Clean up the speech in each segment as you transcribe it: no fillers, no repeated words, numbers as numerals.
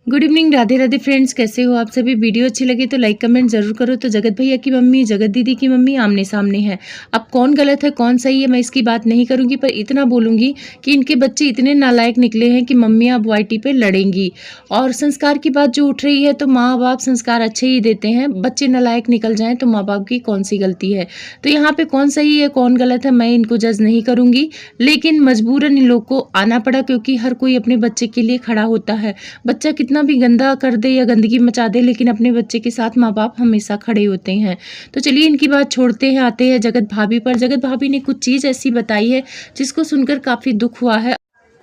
Good evening, Radhe Radhe friends. कैसे हो आप सभी। वीडियो अच्छी लगी तो लाइक कमेंट जरूर करो। तो जगत भैया की मम्मी जगत दीदी की मम्मी आमने सामने है। अब कौन गलत है कौन सही है मैं इसकी बात नहीं करूंगी, पर इतना बोलूंगी कि इनके बच्चे इतने नालायक निकले हैं कि मम्मी अब वाईटी पे लड़ेंगी। और संस्कार की बात जो उठ रही है तो माँ बाप संस्कार अच्छे ही देते हैं, बच्चे नालायक निकल जाएं तो माँ बाप की कौन सी गलती है। तो यहाँ पे कौन सही है कौन गलत है मैं इनको जज नहीं करूंगी, लेकिन मजबूरन इन लोग को आना पड़ा क्योंकि हर कोई अपने बच्चे के लिए खड़ा होता है। बच्चा कितना भी गंदा कर दे या गंदगी मचा दे, लेकिन अपने बच्चे के साथ माँ बाप हमेशा खड़े होते हैं। तो चलिए इनकी बात छोड़ते हैं, आते हैं जगत भाभी पर। जगत भाभी ने कुछ चीज़ ऐसी बताई है जिसको सुनकर काफ़ी दुख हुआ है।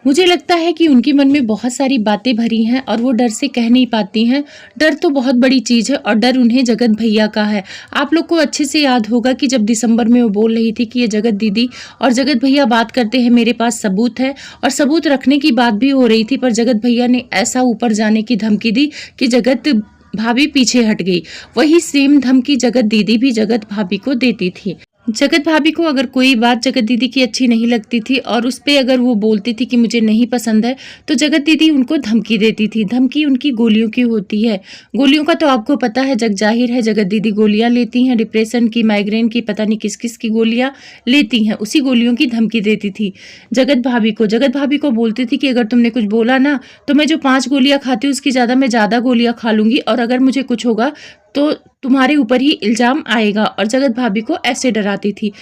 मुझे लगता है कि उनके मन में बहुत सारी बातें भरी हैं और वो डर से कह नहीं पाती हैं। डर तो बहुत बड़ी चीज़ है और डर उन्हें जगत भैया का है। आप लोग को अच्छे से याद होगा कि जब दिसंबर में वो बोल रही थी कि ये जगत दीदी और जगत भैया बात करते हैं, मेरे पास सबूत है, और सबूत रखने की बात भी हो रही थी, पर जगत भैया ने ऐसा ऊपर जाने की धमकी दी कि जगत भाभी पीछे हट गई। वही सेम धमकी जगत दीदी भी जगत भाभी को देती थी। जगत भाभी को अगर कोई बात जगत दीदी की अच्छी नहीं लगती थी और उस पे अगर वो बोलती थी कि मुझे नहीं पसंद है, तो जगत दीदी उनको धमकी देती थी। धमकी उनकी गोलियों की होती है। गोलियों का तो आपको पता है, जग जाहिर है। जगत दीदी गोलियां लेती हैं, डिप्रेशन की, माइग्रेन की, पता नहीं किस किस की गोलियां लेती हैं। उसी गोलियों की धमकी देती थी जगत भाभी को। जगत भाभी को बोलती थी कि अगर तुमने कुछ बोला ना तो मैं जो 5 गोलियां खाती हूँ उसकी मैं ज़्यादा गोलियां खा लूंगी, और अगर मुझे कुछ होगा तो तुम्हारे ऊपर ही इल्जाम आएगा। और जगत भाभी को ऐसे डराती थी।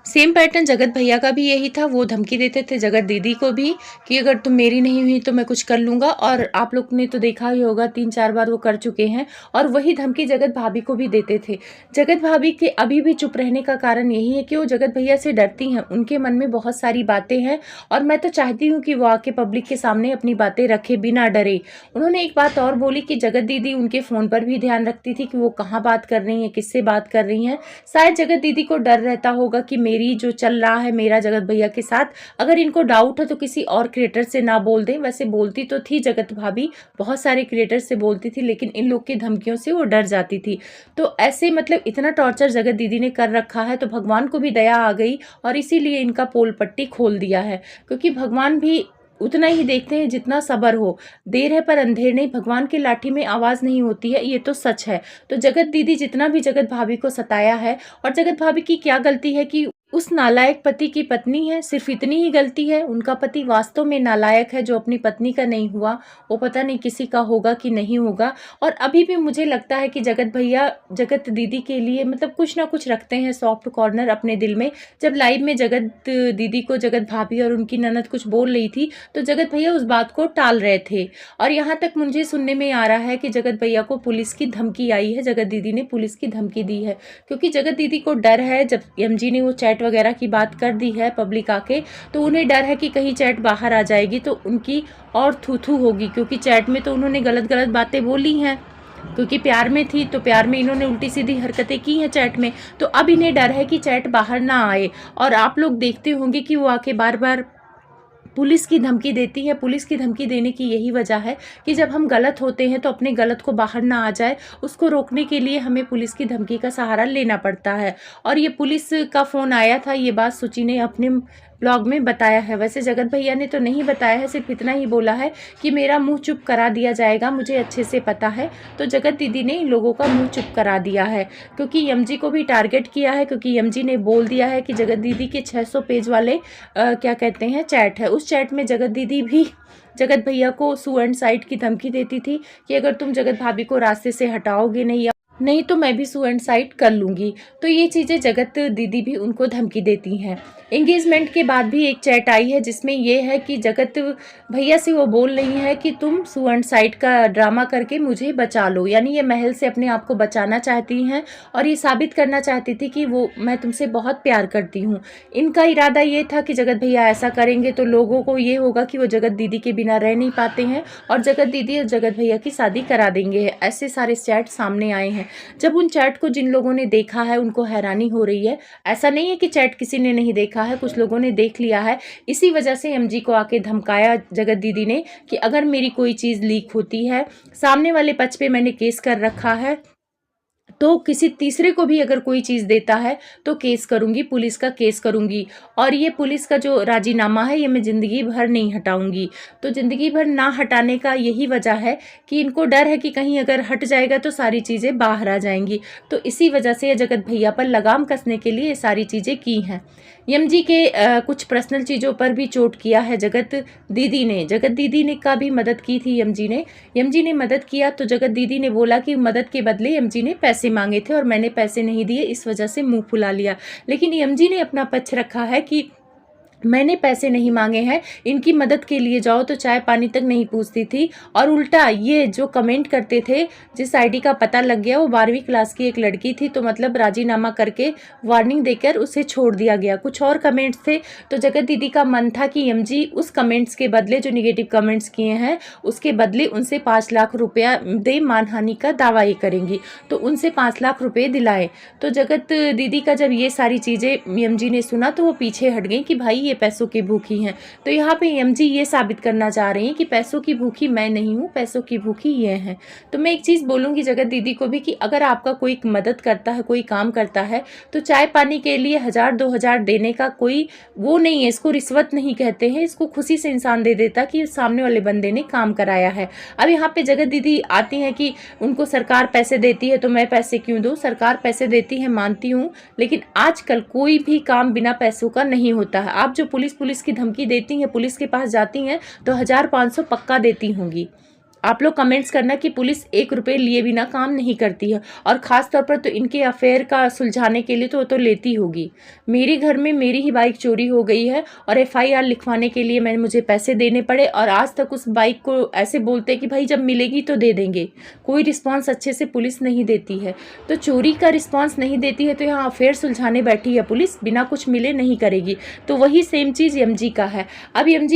सेम पैटर्न जगत भैया का भी यही था। वो धमकी देते थे जगत दीदी को भी कि अगर तुम मेरी नहीं हुई तो मैं कुछ कर लूंगा, और आप लोग ने तो देखा ही होगा 3-4 बार वो कर चुके हैं। और वही धमकी जगत भाभी को भी देते थे। जगत भाभी के अभी भी चुप रहने का कारण यही है कि वो जगत भैया से डरती हैं। उनके मन में बहुत सारी बातें हैं और मैं तो चाहती हूँ कि वो आके पब्लिक के सामने अपनी बातें रखे बिना डरे। उन्होंने एक बात और बोली कि जगत दीदी उनके फ़ोन पर भी ध्यान रखती थी कि वो कहाँ बात कर रही हैं, किससे बात कर रही हैं। शायद जगत दीदी को डर रहता होगा कि मेरी जो चल रहा है मेरा जगत भैया के साथ, अगर इनको डाउट है तो किसी और क्रिएटर से ना बोल दें। वैसे बोलती तो थी जगत भाभी, बहुत सारे क्रिएटर से बोलती थी, लेकिन इन लोग की धमकियों से वो डर जाती थी। तो ऐसे इतना टॉर्चर जगत दीदी ने कर रखा है तो भगवान को भी दया आ गई और इसीलिए इनका पोल पट्टी खोल दिया है। क्योंकि भगवान भी उतना ही देखते हैं जितना सब्र हो। देर है पर अंधेर नहीं, भगवान की लाठी में आवाज़ नहीं होती है, ये तो सच है। तो जगत दीदी जितना भी जगत भाभी को सताया है, और जगत भाभी की क्या गलती है कि उस नालायक पति की पत्नी है, सिर्फ इतनी ही गलती है। उनका पति वास्तव में नालायक है, जो अपनी पत्नी का नहीं हुआ वो पता नहीं किसी का होगा कि नहीं होगा। और अभी भी मुझे लगता है कि जगत भैया जगत दीदी के लिए कुछ ना कुछ रखते हैं सॉफ्ट कॉर्नर अपने दिल में। जब लाइव में जगत दीदी को जगत भाभी और उनकी ननद कुछ बोल रही थी तो जगत भैया उस बात को टाल रहे थे। और यहाँ तक मुझे सुनने में आ रहा है कि जगत भैया को पुलिस की धमकी आई है, जगत दीदी ने पुलिस की धमकी दी है, क्योंकि जगत दीदी को डर है। जब एमजी ने वो चैट वगैरह की बात कर दी है पब्लिक आके, तो उन्हें डर है कि कहीं चैट बाहर आ जाएगी तो उनकी और थू होगी, क्योंकि चैट में तो उन्होंने गलत गलत बातें बोली हैं। क्योंकि प्यार में थी तो प्यार में इन्होंने उल्टी सीधी हरकतें की हैं चैट में, तो अब इन्हें डर है कि चैट बाहर ना आए। और आप लोग देखते होंगे कि वो आके बार बार पुलिस की धमकी देती है। पुलिस की धमकी देने की यही वजह है कि जब हम गलत होते हैं तो अपने गलत को बाहर ना आ जाए, उसको रोकने के लिए हमें पुलिस की धमकी का सहारा लेना पड़ता है। और ये पुलिस का फ़ोन आया था, ये बात सुचि ने अपने ब्लॉग में बताया है। वैसे जगत भैया ने तो नहीं बताया है, सिर्फ इतना ही बोला है कि मेरा मुंह चुप करा दिया जाएगा, मुझे अच्छे से पता है। तो जगत दीदी ने इन लोगों का मुंह चुप करा दिया है, क्योंकि एमजी को भी टारगेट किया है, क्योंकि एमजी ने बोल दिया है कि जगत दीदी के 600 पेज वाले क्या कहते हैं चैट है, उस चैट में जगत दीदी भी जगत भैया को सुसाइड की धमकी देती थी कि अगर तुम जगत भाभी को रास्ते से हटाओगे नहीं तो मैं भी सुसाइड कर लूँगी। तो ये चीज़ें जगत दीदी भी उनको धमकी देती हैं। एंगेजमेंट के बाद भी एक चैट आई है जिसमें ये है कि जगत भैया से वो बोल रही है कि तुम सुसाइड का ड्रामा करके मुझे बचा लो, यानी ये महल से अपने आप को बचाना चाहती हैं और ये साबित करना चाहती थी कि मैं तुमसे बहुत प्यार करती हूँ। इनका इरादा ये था कि जगत भैया ऐसा करेंगे तो लोगों को ये होगा कि वो जगत दीदी के बिना रह नहीं पाते हैं और जगत दीदी और जगत भैया की शादी करा देंगे। ऐसे सारे चैट सामने आए हैं। जब उन चैट को जिन लोगों ने देखा है उनको हैरानी हो रही है। ऐसा नहीं है कि चैट किसी ने नहीं देखा है, कुछ लोगों ने देख लिया है। इसी वजह से एमजी को आके धमकाया जगत दीदी ने कि अगर मेरी कोई चीज़ लीक होती है, सामने वाले पक्ष पे मैंने केस कर रखा है, तो किसी तीसरे को भी अगर कोई चीज़ देता है तो केस करूँगी, पुलिस का केस करूँगी। और ये पुलिस का जो राजीनामा है ये मैं ज़िंदगी भर नहीं हटाऊँगी। तो ज़िंदगी भर ना हटाने का यही वजह है कि इनको डर है कि कहीं अगर हट जाएगा तो सारी चीज़ें बाहर आ जाएंगी। तो इसी वजह से ये जगत भैया पर लगाम कसने के लिए ये सारी चीज़ें की हैं। यम जी के कुछ पर्सनल चीज़ों पर भी चोट किया है जगत दीदी ने। जगत दीदी ने का भी मदद की थी यम जी ने मदद किया तो जगत दीदी ने बोला कि मदद के बदले यम जी ने पैसे मांगे थे और मैंने पैसे नहीं दिए, इस वजह से मुंह फुला लिया। लेकिन यम जी ने अपना पक्ष रखा है कि मैंने पैसे नहीं मांगे हैं, इनकी मदद के लिए जाओ तो चाय पानी तक नहीं पूछती थी। और उल्टा ये जो कमेंट करते थे, जिस आईडी का पता लग गया वो 12वीं क्लास की एक लड़की थी, तो मतलब राजीनामा करके वार्निंग देकर उसे छोड़ दिया गया। कुछ और कमेंट्स थे तो जगत दीदी का मन था कि यम जी उस कमेंट्स के बदले, जो निगेटिव कमेंट्स किए हैं उसके बदले उनसे 5 लाख रुपया दे, मानहानि का दावा ये करेंगी, तो उनसे 5 लाख रुपये दिलाए। तो जगत दीदी का जब ये सारी चीज़ें यम जी ने सुना तो वो पीछे हट गई कि भाई ये पैसों की भूखी हैं। तो यहाँ पे एम जी ये साबित करना चाह रही हैं कि पैसों की भूखी मैं नहीं हूँ, पैसों की भूखी ये हैं। तो मैं एक चीज़ बोलूँगी जगत दीदी को भी कि अगर आपका कोई मदद करता है, कोई काम करता है, तो चाय पानी के लिए 1000-2000 देने का कोई वो नहीं है, इसको रिश्वत नहीं कहते हैं, इसको खुशी से इंसान दे देता कि सामने वाले बंदे ने काम कराया है। अब यहाँ पे जगत दीदी आती हैं कि उनको सरकार पैसे देती है तो मैं पैसे क्यों दूँ। सरकार पैसे देती है मानती हूँ, लेकिन आजकल कोई भी काम बिना पैसों का नहीं होता है। आप जो पुलिस की धमकी देती हैं, पुलिस के पास जाती हैं तो 1000-500 पक्का देती होंगी। आप लोग कमेंट्स करना कि पुलिस 1 रुपये लिए बिना काम नहीं करती है, और ख़ास तौर पर तो इनके अफेयर का सुलझाने के लिए तो वो तो लेती होगी। मेरे घर में मेरी ही बाइक चोरी हो गई है और FIR लिखवाने के लिए मुझे पैसे देने पड़े, और आज तक उस बाइक को ऐसे बोलते हैं कि भाई जब मिलेगी तो दे देंगे। कोई रिस्पॉन्स अच्छे से पुलिस नहीं देती है। तो चोरी का रिस्पॉन्स नहीं देती है तो यहाँ अफेयर सुलझाने बैठी है पुलिस, बिना कुछ मिले नहीं करेगी। तो वही सेम चीज़ एम जी का है। अब एम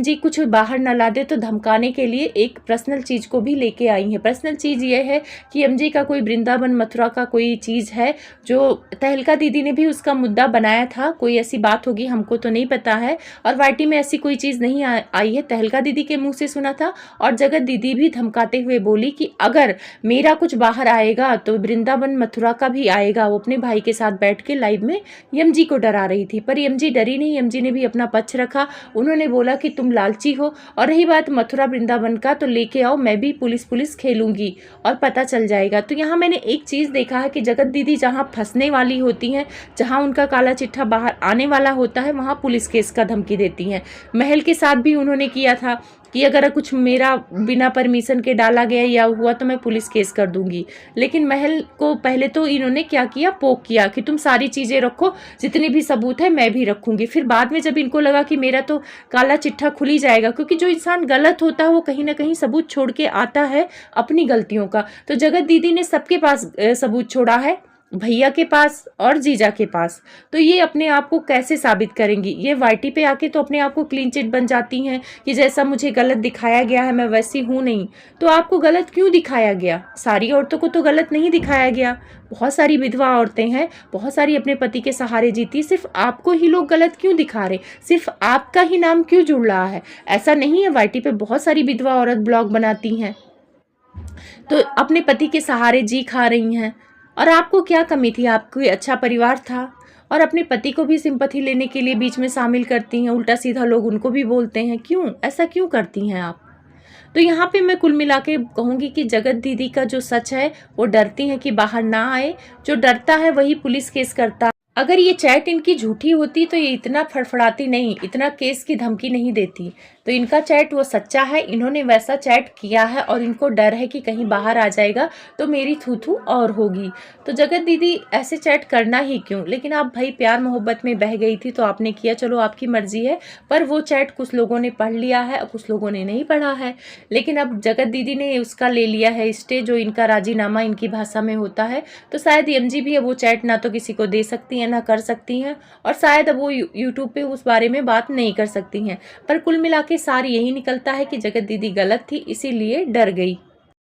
जी कुछ बाहर न ला दे तो धमकाने के लिए एक पर्सनल चीज़ को भी लेके आई है। पर्सनल चीज़ ये है कि एम जी का कोई वृंदावन मथुरा का कोई चीज़ है, जो तहलका दीदी ने भी उसका मुद्दा बनाया था। कोई ऐसी बात होगी, हमको तो नहीं पता है, और वाईटी में ऐसी कोई चीज़ नहीं आई है। तहलका दीदी के मुंह से सुना था, और जगत दीदी भी धमकाते हुए बोली कि अगर मेरा कुछ बाहर आएगा तो वृंदावन मथुरा का भी आएगा। वो अपने भाई के साथ बैठ के लाइव में एम जी को डरा रही थी, पर एम जी डरी नहीं। एम जी ने भी अपना पक्ष रखा। उन्होंने बोला कि तुम लालची हो, और रही बात मथुरा वृंदावन का तो लेके आओ, मैं भी पुलिस खेलूंगी और पता चल जाएगा। तो यहाँ मैंने एक चीज़ देखा है कि जगत दीदी जहाँ फंसने वाली होती हैं, जहाँ उनका काला चिट्ठा बाहर आने वाला होता है, वहाँ पुलिस केस का धमकी देती हैं। महल के साथ भी उन्होंने किया था कि अगर कुछ मेरा बिना परमिशन के डाला गया या हुआ तो मैं पुलिस केस कर दूंगी। लेकिन महल को पहले तो इन्होंने क्या किया, पोक किया कि तुम सारी चीज़ें रखो, जितने भी सबूत है मैं भी रखूंगी। फिर बाद में जब इनको लगा कि मेरा तो काला चिट्ठा खुल ही जाएगा, क्योंकि जो इंसान गलत होता है वो कहीं ना कहीं सबूत छोड़ के आता है अपनी गलतियों का। तो जगत दीदी ने सबके पास सबूत छोड़ा है, भैया के पास और जीजा के पास। तो ये अपने आप को कैसे साबित करेंगी? ये वाईटी पे आके तो अपने आप को क्लीन चिट बन जाती हैं कि जैसा मुझे गलत दिखाया गया है मैं वैसी हूँ नहीं। तो आपको गलत क्यों दिखाया गया? सारी औरतों को तो गलत नहीं दिखाया गया। बहुत सारी विधवा औरतें हैं, बहुत सारी अपने पति के सहारे जीती, सिर्फ आपको ही लोग गलत क्यों दिखा रहे? सिर्फ आपका ही नाम क्यों जुड़ रहा है? ऐसा नहीं है, वाईटी पे बहुत सारी विधवा औरत ब्लॉग बनाती हैं, तो अपने पति के सहारे जी खा रही हैं। और आपको क्या कमी थी? आपको अच्छा परिवार था, और अपने पति को भी सिंपैथी लेने के लिए बीच में शामिल करती हैं। उल्टा सीधा लोग उनको भी बोलते हैं। क्यों ऐसा क्यों करती हैं आप? तो यहाँ पे मैं कुल मिला के कहूँगी कि जगत दीदी का जो सच है वो डरती हैं कि बाहर ना आए। जो डरता है वही पुलिस केस करता। अगर ये चैट इनकी झूठी होती तो ये इतना फड़फड़ाती नहीं, इतना केस की धमकी नहीं देती। तो इनका चैट वो सच्चा है, इन्होंने वैसा चैट किया है, और इनको डर है कि कहीं बाहर आ जाएगा तो मेरी थू और होगी। तो जगत दीदी ऐसे चैट करना ही क्यों? लेकिन आप भाई प्यार मोहब्बत में बह गई थी तो आपने किया, चलो आपकी मर्जी है। पर वो चैट कुछ लोगों ने पढ़ लिया है और कुछ लोगों ने नहीं पढ़ा है। लेकिन अब जगत दीदी ने उसका ले लिया है स्टे, जो इनका राजीनामा इनकी भाषा में होता है। तो शायद एम जी भी अब वो चैट ना तो किसी को दे सकती हैं ना कर सकती हैं, और शायद अब वो यूट्यूब पे उस बारे में बात नहीं कर सकती हैं। पर कुल मिला के सार यही निकलता है कि जगत दीदी गलत थी, इसीलिए डर गई।